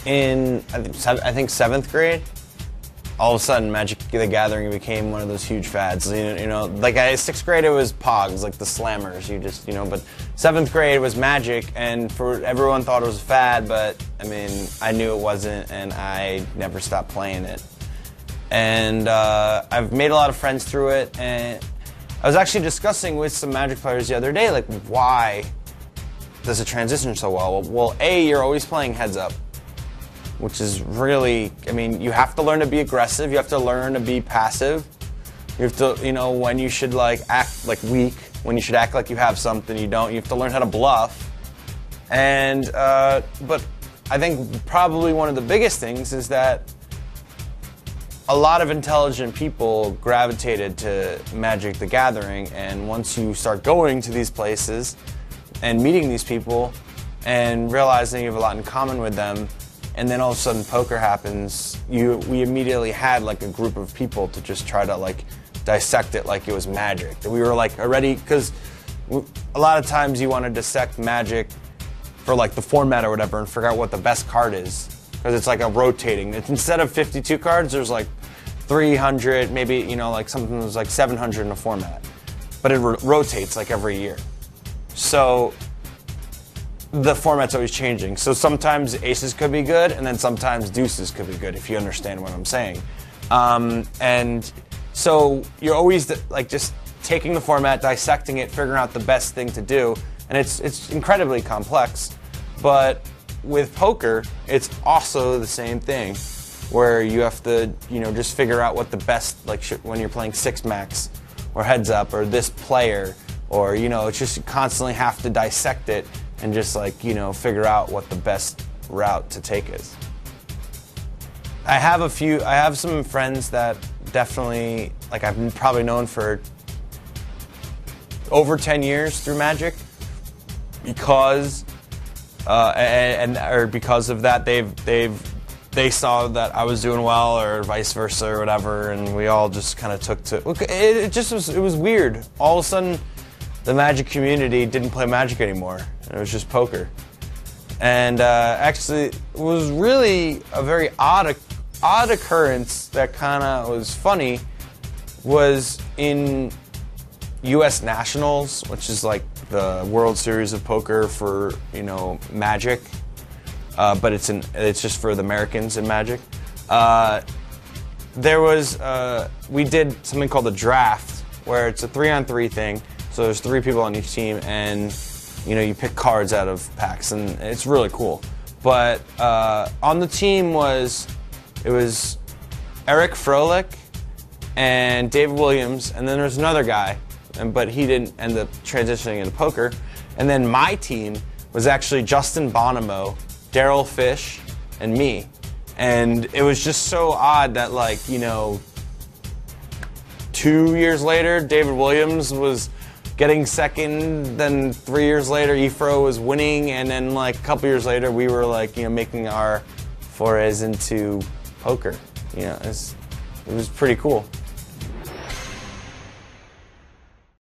in I think 7th grade, all of a sudden Magic the Gathering became one of those huge fads. You know, like 6th grade it was Pogs, like the Slammers. But 7th grade was Magic, and everyone thought it was a fad, but I mean, I knew it wasn't, and I never stopped playing it. And I've made a lot of friends through it, and I was actually discussing with some Magic players the other day, like, why does it transition so well? Well, A, you're always playing heads up, which is really, I mean, you have to learn to be aggressive, you have to learn to be passive, you have to, when you should like act like weak, when you should act like you have something you don't, you have to learn how to bluff. And, but I think probably one of the biggest things is that a lot of intelligent people gravitated to Magic the Gathering, and once you start going to these places and meeting these people and realizing you have a lot in common with them, and then all of a sudden poker happens, we immediately had like a group of people to just try to like dissect it like it was Magic. We were like already, because a lot of times you want to dissect Magic for like the format or whatever and figure out what the best card is, because it's like a rotating. Instead of 52 cards, there's like 300, maybe, like something that's like 700 in a format. But it rotates like every year. So the format's always changing. So sometimes aces could be good, and then sometimes deuces could be good, if you understand what I'm saying. And so you're always like just taking the format, dissecting it, figuring out the best thing to do, and it's incredibly complex. But with poker, it's also the same thing, where you have to, just figure out what the best, like when you're playing 6-max, or heads up, or this player, or, it's just you constantly have to dissect it and just like, figure out what the best route to take is. I have some friends that definitely, like I've probably known for over 10 years through Magic, because because of that, they saw that I was doing well, or vice versa, or whatever, and we all just kind of took to it was weird. All of a sudden, the Magic community didn't play Magic anymore. It was just poker, and actually, it was really a very odd occurrence that kind of was funny. Was in U.S. Nationals, which is like the World Series of Poker for Magic, but it's just for the Americans in Magic. We did something called a draft, where it's a 3-on-3 thing. So there's 3 people on each team, and you pick cards out of packs, and it's really cool. But on the team it was Eric Froelich and David Williams, and then there's another guy, but he didn't end up transitioning into poker. And then my team was actually Justin Bonomo, Daryl Fish, and me. And it was just so odd that 2 years later, David Williams was getting second, then 3 years later, Efro was winning, and then like a couple years later, we were making our forays into poker. It was pretty cool.